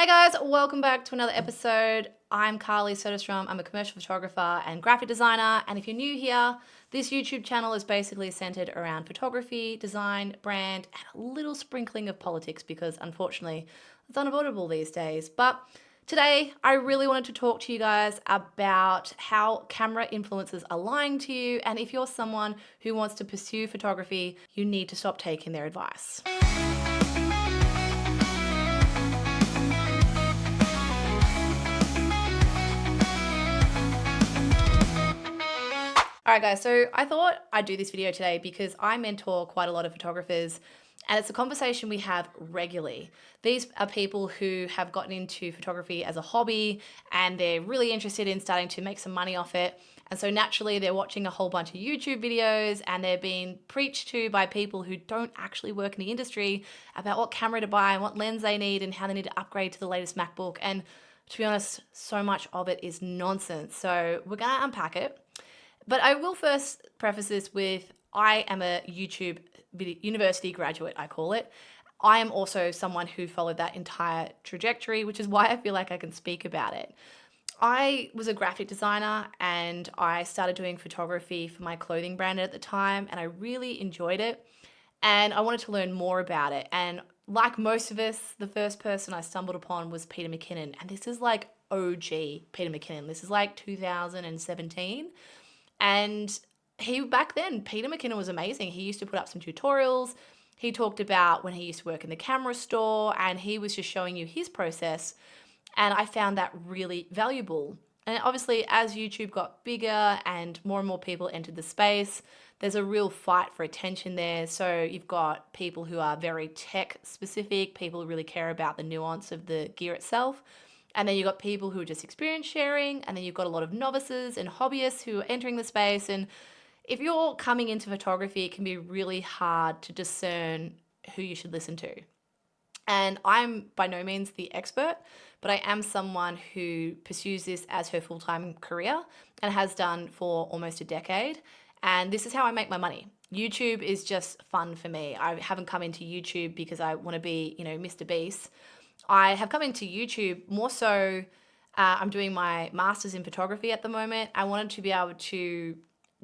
Hey guys, welcome back to another episode. I'm Carly Soderstrom. I'm a commercial photographer and graphic designer. And if you're new here, this YouTube channel is basically centered around photography, design, brand, and a little sprinkling of politics because unfortunately it's unavoidable these days. But today, I really wanted to talk to you guys about how camera influencers are lying to you. And if you're someone who wants to pursue photography, you need to stop taking their advice. All right, guys, so I thought I'd do this video today because I mentor quite a lot of photographers and it's a conversation we have regularly. These are people who have gotten into photography as a hobby and they're really interested in starting to make some money off it. And so naturally they're watching a whole bunch of YouTube videos and they're being preached to by people who don't actually work in the industry about what camera to buy and what lens they need and how they need to upgrade to the latest MacBook. And to be honest, so much of it is nonsense. So we're gonna unpack it. But I will first preface this with I am a YouTube university graduate, I call it. I am also someone who followed that entire trajectory, which is why I feel like I can speak about it. I was a graphic designer and I started doing photography for my clothing brand at the time, and I really enjoyed it. And I wanted to learn more about it. And like most of us, the first person I stumbled upon was Peter McKinnon. And this is like OG Peter McKinnon. This is like 2017. And back then, Peter McKinnon was amazing. He used to put up some tutorials. He talked about when he used to work in the camera store and he was just showing you his process. And I found that really valuable. And obviously, as YouTube got bigger and more people entered the space, there's a real fight for attention there. So you've got people who are very tech specific, people who really care about the nuance of the gear itself. And then you've got people who are just experience sharing, and then you've got a lot of novices and hobbyists who are entering the space. And if you're coming into photography, it can be really hard to discern who you should listen to. And I'm by no means the expert, but I am someone who pursues this as her full-time career and has done for almost a decade. And this is how I make my money. YouTube is just fun for me. I haven't come into YouTube because I want to be, Mr. Beast. I have come into YouTube more so, I'm doing my master's in photography at the moment. I wanted to be able to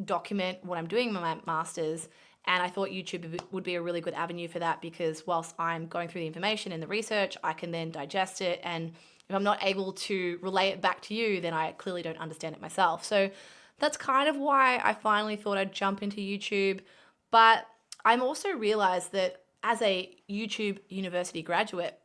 document what I'm doing in my master's, and I thought YouTube would be a really good avenue for that because whilst I'm going through the information and the research, I can then digest it, and if I'm not able to relay it back to you, then I clearly don't understand it myself. So that's kind of why I finally thought I'd jump into YouTube. But I'm also realized that as a YouTube university graduate,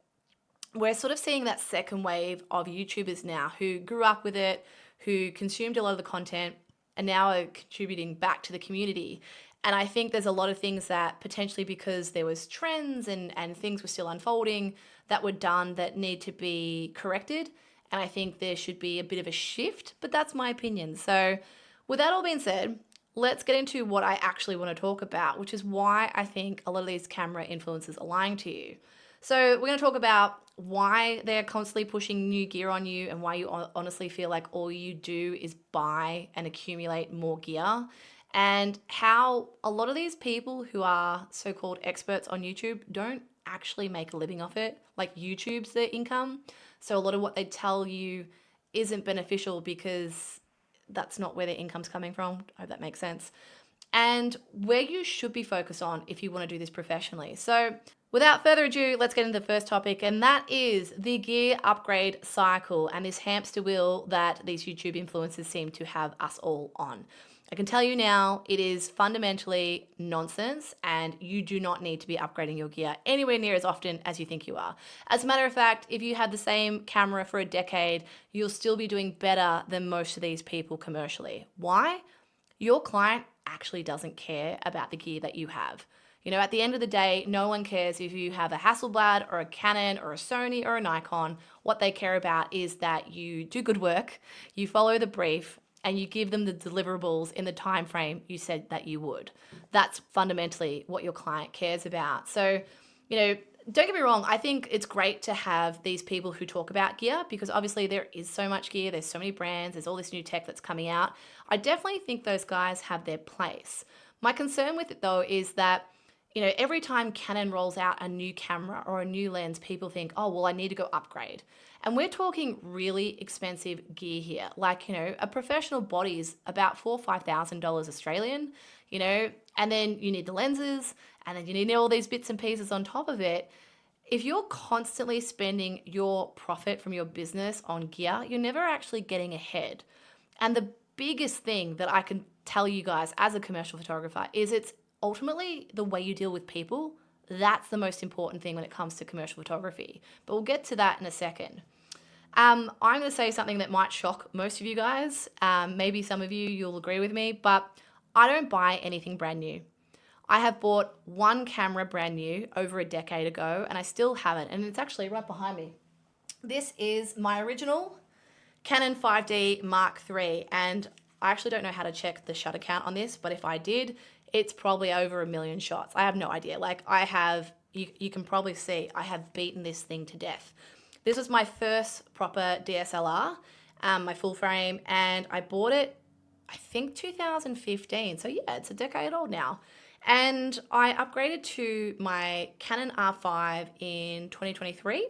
we're sort of seeing that second wave of YouTubers now who grew up with it, who consumed a lot of the content, and now are contributing back to the community. And I think there's a lot of things that potentially because there was trends and things were still unfolding that were done that need to be corrected. And I think there should be a bit of a shift, but that's my opinion. So with that all being said, let's get into what I actually want to talk about, which is why I think a lot of these camera influencers are lying to you. So we're going to talk about why they're constantly pushing new gear on you and why you honestly feel like all you do is buy and accumulate more gear, and how a lot of these people who are so-called experts on YouTube don't actually make a living off it. Like YouTube's their income. So a lot of what they tell you isn't beneficial because that's not where their income's coming from. I hope that makes sense. And where you should be focused on if you want to do this professionally. So without further ado, let's get into the first topic, and that is the gear upgrade cycle and this hamster wheel that these YouTube influencers seem to have us all on. I can tell you now, it is fundamentally nonsense, and you do not need to be upgrading your gear anywhere near as often as you think you are. As a matter of fact, if you have the same camera for a decade, you'll still be doing better than most of these people commercially. Why? Your client actually doesn't care about the gear that you have. At the end of the day, no one cares if you have a Hasselblad or a Canon or a Sony or a Nikon. What they care about is that you do good work, you follow the brief, and you give them the deliverables in the time frame you said that you would. That's fundamentally what your client cares about. So, don't get me wrong, I think it's great to have these people who talk about gear because obviously there is so much gear, there's so many brands, there's all this new tech that's coming out. I definitely think those guys have their place. My concern with it though is that Every time Canon rolls out a new camera or a new lens, people think, oh, well, I need to go upgrade. And we're talking really expensive gear here. Like, a professional body is about $4,000 or $5,000 Australian, and then you need the lenses, and then you need all these bits and pieces on top of it. If you're constantly spending your profit from your business on gear, you're never actually getting ahead. And the biggest thing that I can tell you guys as a commercial photographer is it's ultimately the way you deal with people. That's the most important thing when it comes to commercial photography. But we'll get to that in a second. I'm going to say something that might shock most of you guys. Maybe some of you, you'll agree with me, but I don't buy anything brand new. I have bought one camera brand new over a decade ago, and I still haven't. And it's actually right behind me. This is my original Canon 5D Mark III, and I actually don't know how to check the shutter count on this, but if I did, it's probably over 1 million shots. I have no idea. Like you can probably see, I have beaten this thing to death. This was my first proper DSLR, my full frame, and I bought it, I think 2015. So yeah, it's a decade old now. And I upgraded to my Canon R5 in 2023,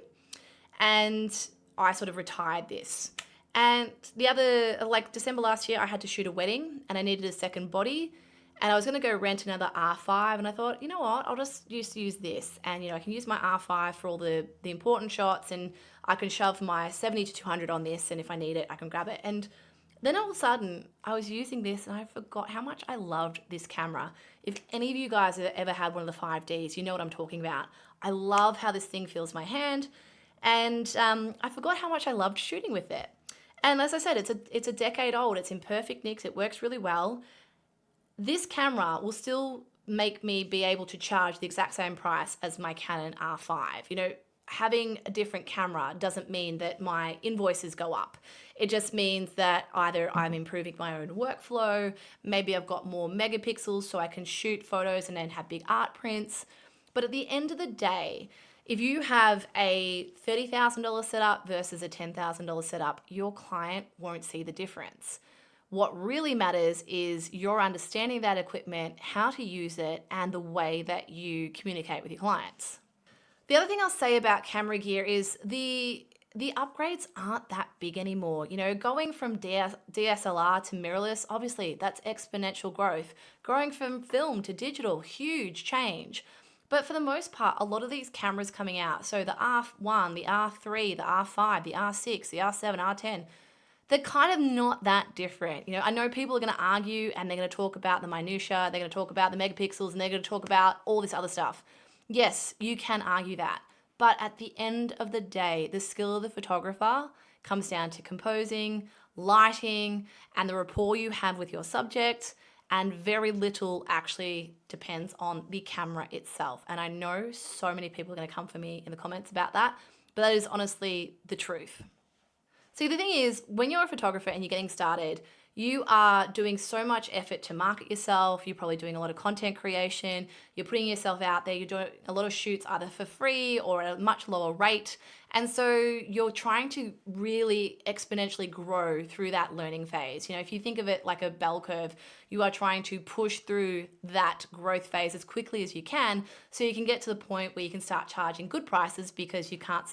and I sort of retired this. And December last year, I had to shoot a wedding and I needed a second body. And I was going to go rent another R5. And I thought, you know what, I'll just use this. And, I can use my R5 for all the important shots. And I can shove my 70 to 200 on this. And if I need it, I can grab it. And then all of a sudden, I was using this and I forgot how much I loved this camera. If any of you guys have ever had one of the 5Ds, you know what I'm talking about. I love how this thing feels my hand. And I forgot how much I loved shooting with it. And as I said, it's a decade old. It's in perfect nicks. It works really well. This camera will still make me be able to charge the exact same price as my Canon R5. Having a different camera doesn't mean that my invoices go up. It just means that either I'm improving my own workflow, maybe I've got more megapixels so I can shoot photos and then have big art prints. But at the end of the day, if you have a $30,000 setup versus a $10,000 setup, your client won't see the difference. What really matters is your understanding that equipment, how to use it, and the way that you communicate with your clients. The other thing I'll say about camera gear is the upgrades aren't that big anymore. Going from DSLR to mirrorless, obviously that's exponential growth. Growing from film to digital, huge change. But for the most part, a lot of these cameras coming out, so the R1, the R3, the R5, the R6, the R7, R10, they're kind of not that different. I know people are going to argue and they're going to talk about the minutia, they're going to talk about the megapixels, and they're going to talk about all this other stuff. Yes, you can argue that. But at the end of the day, the skill of the photographer comes down to composing, lighting, and the rapport you have with your subject. And very little actually depends on the camera itself. And I know so many people are going to come for me in the comments about that, but that is honestly the truth. See, the thing is, when you're a photographer and you're getting started, you are doing so much effort to market yourself. You're probably doing a lot of content creation. You're putting yourself out there. You're doing a lot of shoots either for free or at a much lower rate. And so you're trying to really exponentially grow through that learning phase. If you think of it like a bell curve, you are trying to push through that growth phase as quickly as you can so you can get to the point where you can start charging good prices because you can't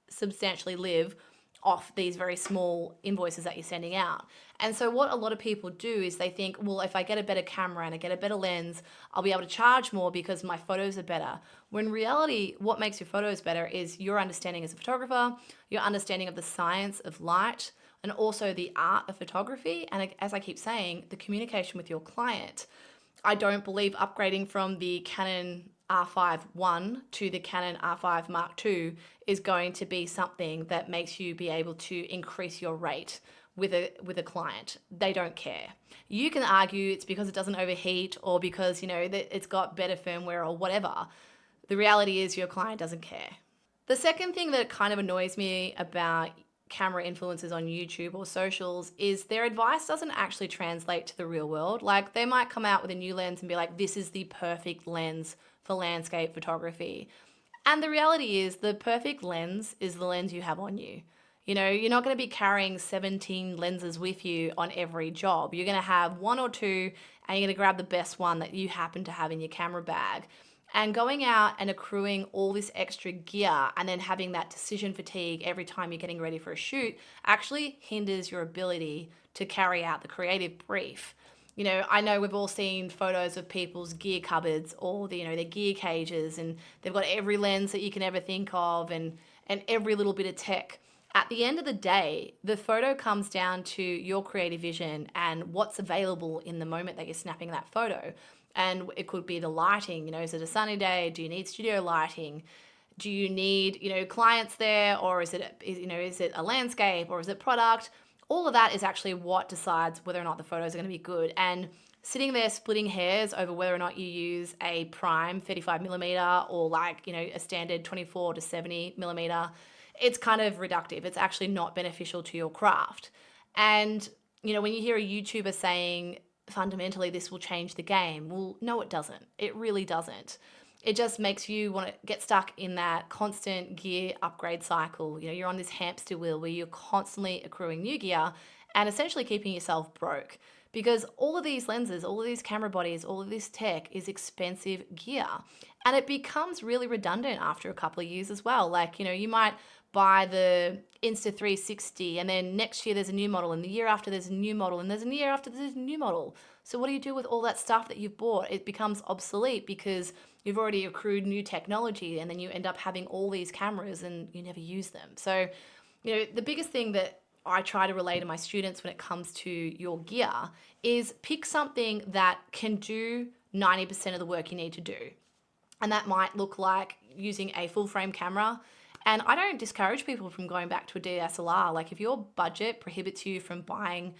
substantially live off these very small invoices that you're sending out. And so what a lot of people do is they think, well, if I get a better camera and I get a better lens, I'll be able to charge more because my photos are better. When in reality, what makes your photos better is your understanding as a photographer, your understanding of the science of light, and also the art of photography. And as I keep saying, the communication with your client. I don't believe upgrading from the Canon R5 1 to the Canon R5 Mark II is going to be something that makes you be able to increase your rate with a client. They don't care. You can argue it's because it doesn't overheat or because, that it's got better firmware or whatever. The reality is your client doesn't care. The second thing that kind of annoys me about camera influencers on YouTube or socials is their advice doesn't actually translate to the real world. Like they might come out with a new lens and be like, this is the perfect lens for landscape photography. And the reality is the perfect lens is the lens you have on you. You're not going to be carrying 17 lenses with you on every job. You're going to have one or two and you're going to grab the best one that you happen to have in your camera bag. And going out and accruing all this extra gear and then having that decision fatigue every time you're getting ready for a shoot actually hinders your ability to carry out the creative brief. I know we've all seen photos of people's gear cupboards or their gear cages, and they've got every lens that you can ever think of, and every little bit of tech. At the end of the day, the photo comes down to your creative vision and what's available in the moment that you're snapping that photo. And it could be the lighting, is it a sunny day? Do you need studio lighting? Do you need, clients there? Or is it a landscape, or is it product? All of that is actually what decides whether or not the photos are going to be good. And sitting there splitting hairs over whether or not you use a prime 35 millimeter or a standard 24 to 70 millimeter, it's kind of reductive. It's actually not beneficial to your craft. And, when you hear a YouTuber saying, fundamentally, this will change the game. Well, no, it doesn't. It really doesn't. It just makes you want to get stuck in that constant gear upgrade cycle. You're on this hamster wheel where you're constantly accruing new gear and essentially keeping yourself broke, because all of these lenses, all of these camera bodies, all of this tech is expensive gear, and it becomes really redundant after a couple of years as well. You might buy the Insta360 and then next year there's a new model, and the year after there's a new model, and there's a year after there's a new model. So what do you do with all that stuff that you've bought? It becomes obsolete because you've already accrued new technology, and then you end up having all these cameras and you never use them. So, the biggest thing that I try to relay to my students when it comes to your gear is pick something that can do 90% of the work you need to do. And that might look like using a full frame camera. And I don't discourage people from going back to a DSLR. If your budget prohibits you from buying,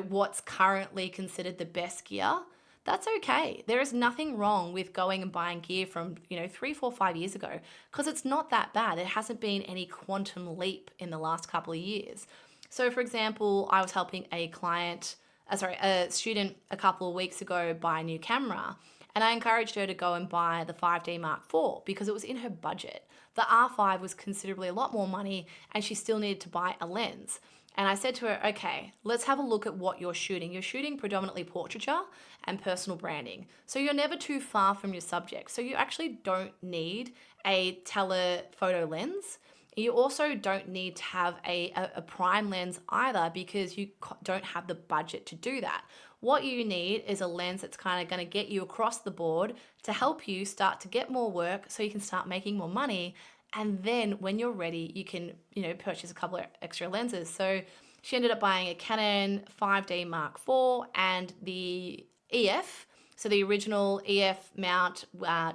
what's currently considered the best gear, that's okay. There is nothing wrong with going and buying gear from, 3, 4, 5 years ago, because it's not that bad. There hasn't been any quantum leap in the last couple of years. So for example, I was helping a student a couple of weeks ago buy a new camera, and I encouraged her to go and buy the 5D Mark IV because it was in her budget. The R5 was considerably a lot more money, and she still needed to buy a lens. And I said to her, okay, let's have a look at what you're shooting. You're shooting predominantly portraiture and personal branding. So you're never too far from your subject. So you actually don't need a telephoto lens. You also don't need to have a prime lens either, because you don't have the budget to do that. What you need is a lens that's kind of going to get you across the board to help you start to get more work so you can start making more money. And then when you're ready, you can, purchase a couple of extra lenses. So she ended up buying a Canon 5D Mark IV and the EF, so the original EF mount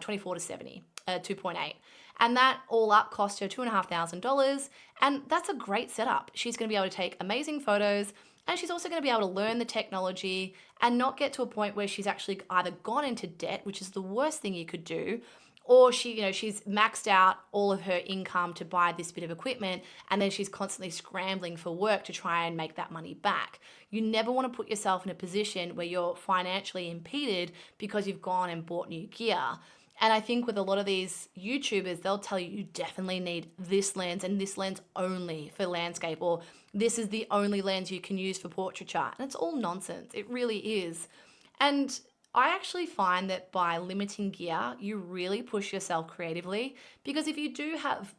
24 to 70, 2.8. And that all up cost her $2,500. And that's a great setup. She's going to be able to take amazing photos, and she's also going to be able to learn the technology and not get to a point where she's actually either gone into debt, which is the worst thing you could do, or she's maxed out all of her income to buy this bit of equipment, and then she's constantly scrambling for work to try and make that money back. You never want to put yourself in a position where you're financially impeded because you've gone and bought new gear. And I think with a lot of these YouTubers, they'll tell you definitely need this lens and this lens only for landscape, or this is the only lens you can use for portraiture. And it's all nonsense. It really is. And I actually find that by limiting gear, you really push yourself creatively, because if you do have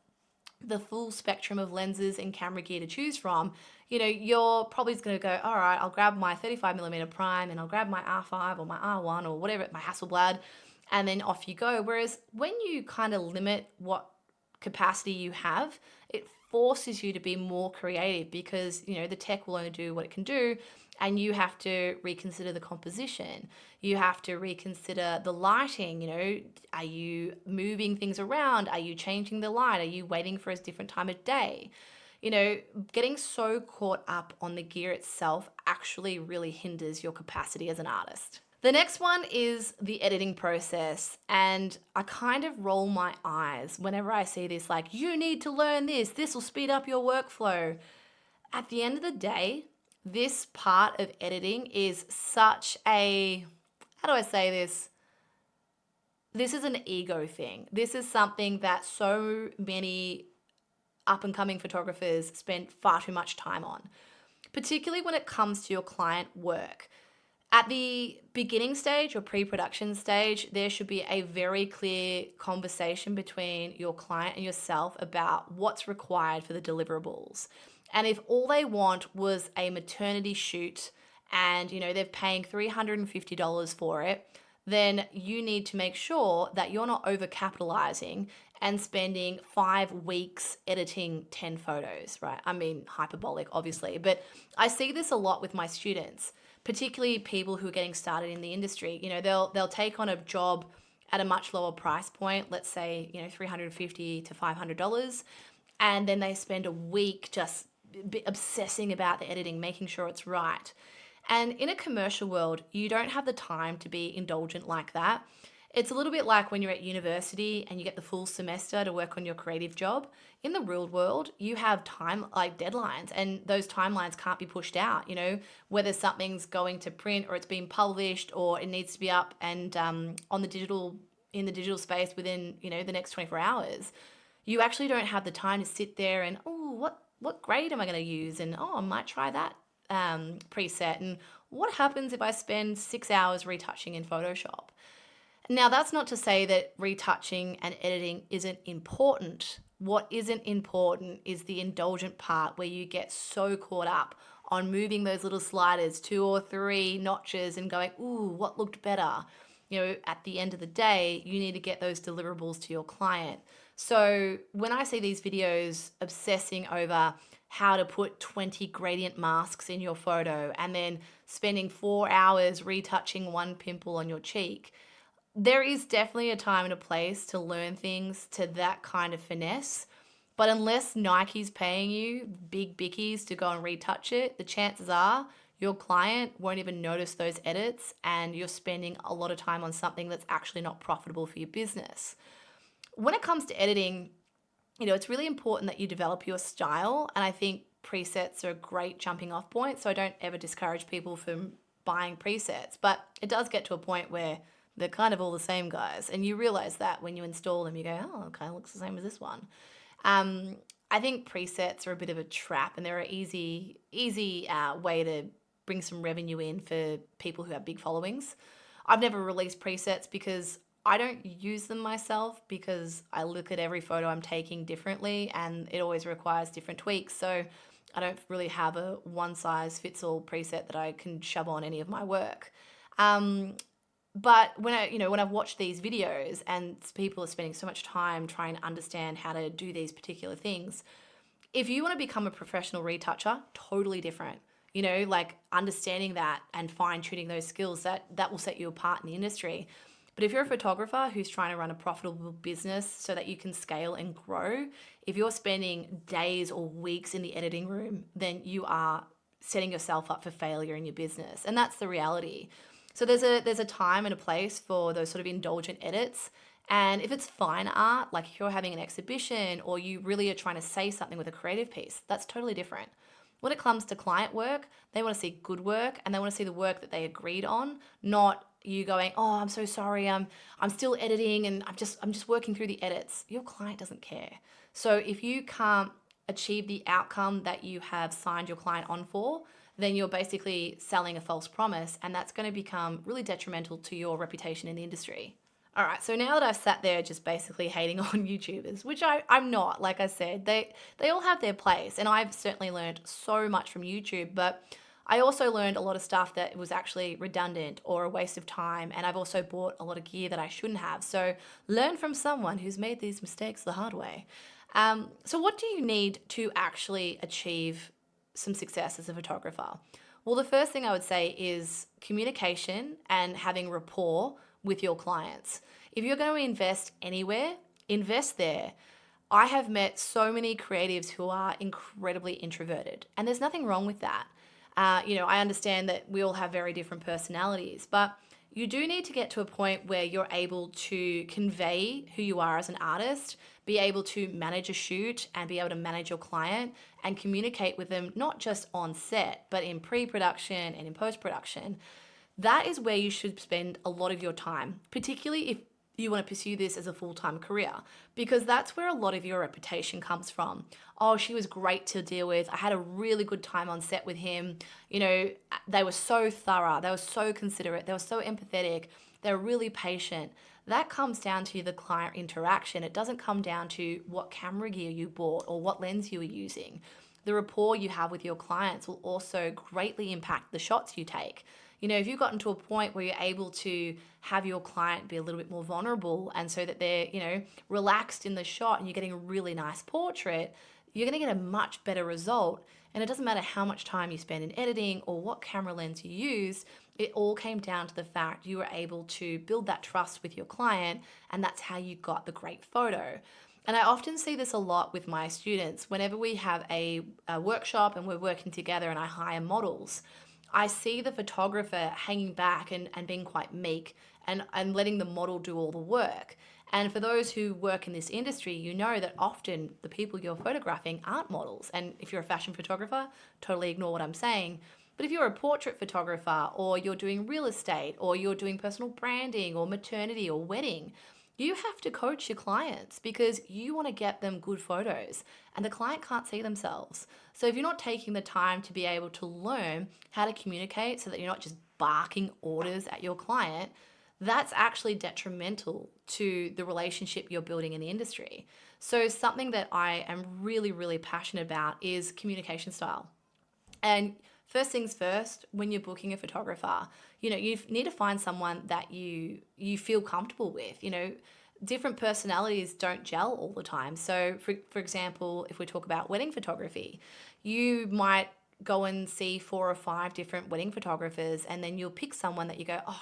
the full spectrum of lenses and camera gear to choose from, you're probably going to go, all right, I'll grab my 35mm prime and I'll grab my R5 or my R1 or whatever, my Hasselblad, and then off you go. Whereas when you kind of limit what capacity you have, it forces you to be more creative, because, the tech will only do what it can do, and you have to reconsider the composition. You have to reconsider the lighting. Are you moving things around? Are you changing the light? Are you waiting for a different time of day? Getting so caught up on the gear itself actually really hinders your capacity as an artist. The next one is the editing process, and I kind of roll my eyes whenever I see this, you need to learn this will speed up your workflow. At the end of the day, this part of editing is such a, how do I say this? This is an ego thing. This is something that so many up and coming photographers spend far too much time on, particularly when it comes to your client work. At the beginning stage or pre-production stage, there should be a very clear conversation between your client and yourself about what's required for the deliverables. And if all they want was a maternity shoot and they're paying $350 for it, then you need to make sure that you're not overcapitalizing and spending 5 weeks editing 10 photos, right? I mean, hyperbolic, obviously, but I see this a lot with my students, particularly people who are getting started in the industry. They'll take on a job at a much lower price point, let's say, $350 to $500, and then they spend a week just obsessing about the editing, making sure it's right. And in a commercial world, you don't have the time to be indulgent like that. It's a little bit like when you're at university and you get the full semester to work on your creative job. In the real world, you have time, like deadlines, and those timelines can't be pushed out. Whether something's going to print or it's being published or it needs to be up and on the digital in the digital space within the next 24 hours. You actually don't have the time to sit there and, oh, what grade am I going to use? And I might try that preset. And what happens if I spend 6 hours retouching in Photoshop? Now, that's not to say that retouching and editing isn't important. What isn't important is the indulgent part where you get so caught up on moving those little sliders 2 or 3 notches and going, ooh, what looked better? At the end of the day, you need to get those deliverables to your client. So when I see these videos obsessing over how to put 20 gradient masks in your photo and then spending 4 hours retouching one pimple on your cheek, there is definitely a time and a place to learn things to that kind of finesse. But unless Nike's paying you big bickies to go and retouch it, the chances are your client won't even notice those edits and you're spending a lot of time on something that's actually not profitable for your business. When it comes to editing, it's really important that you develop your style. And I think presets are a great jumping off point. So I don't ever discourage people from buying presets. But it does get to a point where they're kind of all the same, guys. And you realize that when you install them, you go, oh, okay, looks the same as this one. I think presets are a bit of a trap, and they're an easy way to bring some revenue in for people who have big followings. I've never released presets because I don't use them myself, because I look at every photo I'm taking differently and it always requires different tweaks. So I don't really have a one-size-fits-all preset that I can shove on any of my work. But when I've watched these videos and people are spending so much time trying to understand how to do these particular things, if you want to become a professional retoucher, totally different. Like understanding that and fine-tuning those skills, that will set you apart in the industry. But if you're a photographer who's trying to run a profitable business so that you can scale and grow, if you're spending days or weeks in the editing room, then you are setting yourself up for failure in your business. And that's the reality. So there's a time and a place for those sort of indulgent edits. And if it's fine art, like if you're having an exhibition or you really are trying to say something with a creative piece, that's totally different. When it comes to client work, they want to see good work and they want to see the work that they agreed on, not you going, oh, I'm so sorry, I'm still editing and I'm just working through the edits. Your client doesn't care. So if you can't achieve the outcome that you have signed your client on for, then you're basically selling a false promise, and that's going to become really detrimental to your reputation in the industry. All right, so now that I've sat there just basically hating on YouTubers, which I'm not, like I said, they all have their place, and I've certainly learned so much from YouTube, but I also learned a lot of stuff that was actually redundant or a waste of time, and I've also bought a lot of gear that I shouldn't have. So learn from someone who's made these mistakes the hard way. So what do you need to actually achieve some success as a photographer? Well, the first thing I would say is communication and having rapport with your clients. If you're going to invest anywhere, invest there. I have met so many creatives who are incredibly introverted, and there's nothing wrong with that. I understand that we all have very different personalities, but you do need to get to a point where you're able to convey who you are as an artist, be able to manage a shoot and be able to manage your client and communicate with them, not just on set, but in pre-production and in post-production. That is where you should spend a lot of your time, particularly you want to pursue this as a full-time career, because that's where a lot of your reputation comes from. Oh, she was great to deal with. I had a really good time on set with him. You know, they were so thorough, they were so considerate, they were so empathetic, they were really patient. That comes down to the client interaction. It doesn't come down to what camera gear you bought or what lens you were using. The rapport you have with your clients will also greatly impact the shots you take. You know, if you've gotten to a point where you're able to have your client be a little bit more vulnerable, and so that they're, relaxed in the shot, and you're getting a really nice portrait, you're going to get a much better result. And it doesn't matter how much time you spend in editing or what camera lens you use, it all came down to the fact you were able to build that trust with your client, and that's how you got the great photo. And I often see this a lot with my students. Whenever we have a workshop and we're working together and I hire models, I see the photographer hanging back and being quite meek, and letting the model do all the work. And for those who work in this industry, you know that often the people you're photographing aren't models. And if you're a fashion photographer, totally ignore what I'm saying. But if you're a portrait photographer, or you're doing real estate, or you're doing personal branding or maternity or wedding, you have to coach your clients because you want to get them good photos, and the client can't see themselves. So if you're not taking the time to be able to learn how to communicate so that you're not just barking orders at your client, that's actually detrimental to the relationship you're building in the industry. So something that I am really, really passionate about is communication style. And first things first, when you're booking a photographer, you need to find someone that you feel comfortable with. Different personalities don't gel all the time. So for example, if we talk about wedding photography, you might go and see 4 or 5 different wedding photographers, and then you'll pick someone that you go, oh,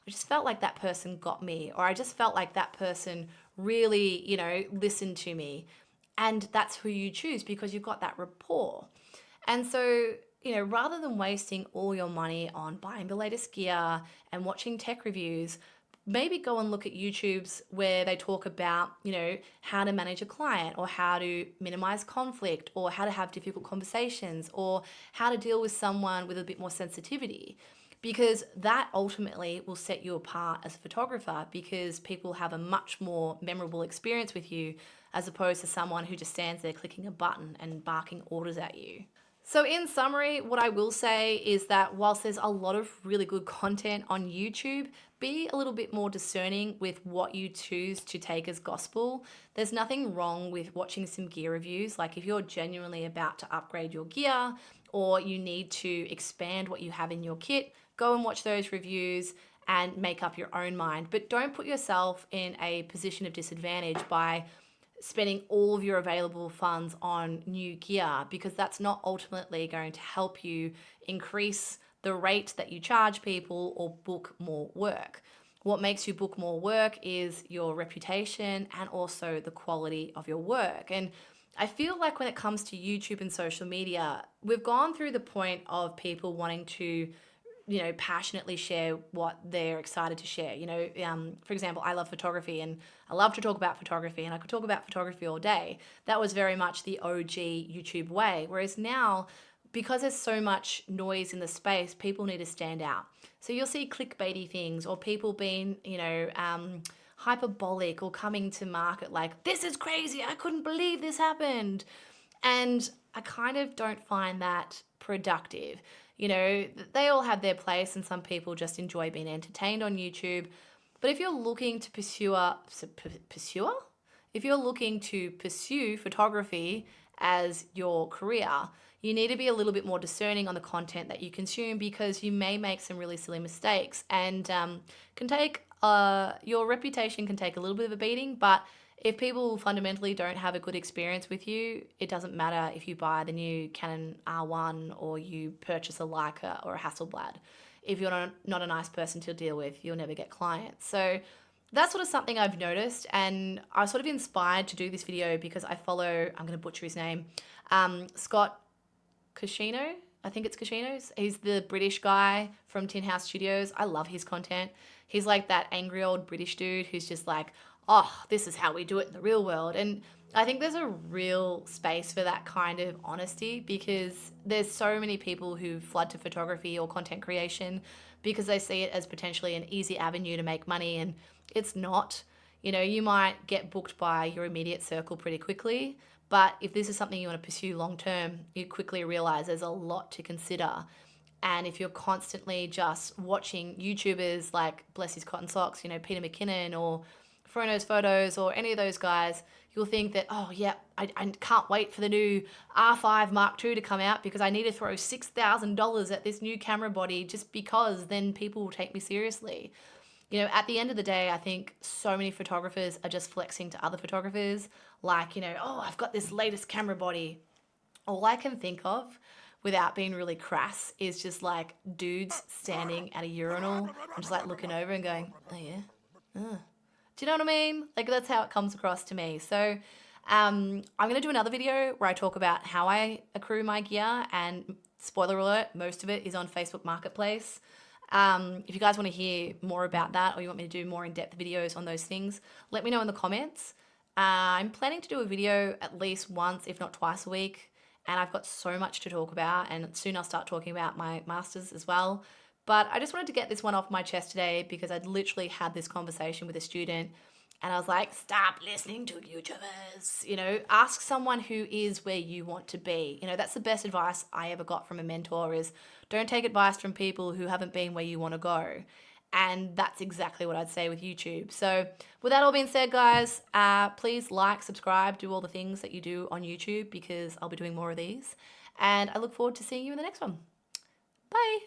I just felt like that person got me, or I just felt like that person really, listened to me. And that's who you choose because you've got that rapport. And so, rather than wasting all your money on buying the latest gear and watching tech reviews, maybe go and look at YouTubes where they talk about, how to manage a client, or how to minimize conflict, or how to have difficult conversations, or how to deal with someone with a bit more sensitivity. Because that ultimately will set you apart as a photographer, because people have a much more memorable experience with you as opposed to someone who just stands there clicking a button and barking orders at you. So in summary, what I will say is that whilst there's a lot of really good content on YouTube, be a little bit more discerning with what you choose to take as gospel. There's nothing wrong with watching some gear reviews. Like if you're genuinely about to upgrade your gear, or you need to expand what you have in your kit, go and watch those reviews and make up your own mind. But don't put yourself in a position of disadvantage by spending all of your available funds on new gear, because that's not ultimately going to help you increase the rate that you charge people or book more work. What makes you book more work is your reputation and also the quality of your work. And I feel like when it comes to YouTube and social media, we've gone through the point of people wanting to passionately share what they're excited to share. For example, I love photography and I love to talk about photography, and I could talk about photography all day. That was very much the OG YouTube way. Whereas now, because there's so much noise in the space, people need to stand out. So you'll see clickbaity things, or people being, hyperbolic, or coming to market like, this is crazy, I couldn't believe this happened. And I kind of don't find that productive. They all have their place, and some people just enjoy being entertained on YouTube. But if you're looking to pursue photography as your career, you need to be a little bit more discerning on the content that you consume, because you may make some really silly mistakes, and your reputation can take a little bit of a beating. But if people fundamentally don't have a good experience with you, it doesn't matter if you buy the new Canon R1 or you purchase a Leica or a Hasselblad. If you're not a nice person to deal with, you'll never get clients. So that's sort of something I've noticed, and I was sort of inspired to do this video because I follow, I'm going to butcher his name, Scott Cascino. I think it's Cascino's. He's the British guy from Tin House Studios. I love his content. He's like that angry old British dude who's just like, oh, this is how we do it in the real world. And I think there's a real space for that kind of honesty, because there's so many people who flood to photography or content creation because they see it as potentially an easy avenue to make money, and it's not. You know, you might get booked by your immediate circle pretty quickly, but if this is something you want to pursue long term, you quickly realize there's a lot to consider. And if you're constantly just watching YouTubers like Bless His Cotton Socks, you know, Peter McKinnon or Frono's Photos or any of those guys, you'll think that, oh, yeah, I can't wait for the new R5 Mark II to come out because I need to throw $6,000 at this new camera body just because then people will take me seriously. You know, at the end of the day, I think so many photographers are just flexing to other photographers. Like, you know, oh, I've got this latest camera body. All I can think of, without being really crass, is just like dudes standing at a urinal and just like looking over and going, oh yeah, do you know what I mean? Like, that's how it comes across to me. So I'm going to do another video where I talk about how I accrue my gear, and spoiler alert, most of it is on Facebook Marketplace. If you guys want to hear more about that, or you want me to do more in-depth videos on those things, let me know in the comments. I'm planning to do a video at least once, if not twice a week, and I've got so much to talk about, and soon I'll start talking about my masters as well. But I just wanted to get this one off my chest today because I'd literally had this conversation with a student and I was like, stop listening to YouTubers. You know, ask someone who is where you want to be. You know, that's the best advice I ever got from a mentor, is don't take advice from people who haven't been where you want to go. And that's exactly what I'd say with YouTube. So with that all being said, guys, please like, subscribe, do all the things that you do on YouTube because I'll be doing more of these. And I look forward to seeing you in the next one. Bye.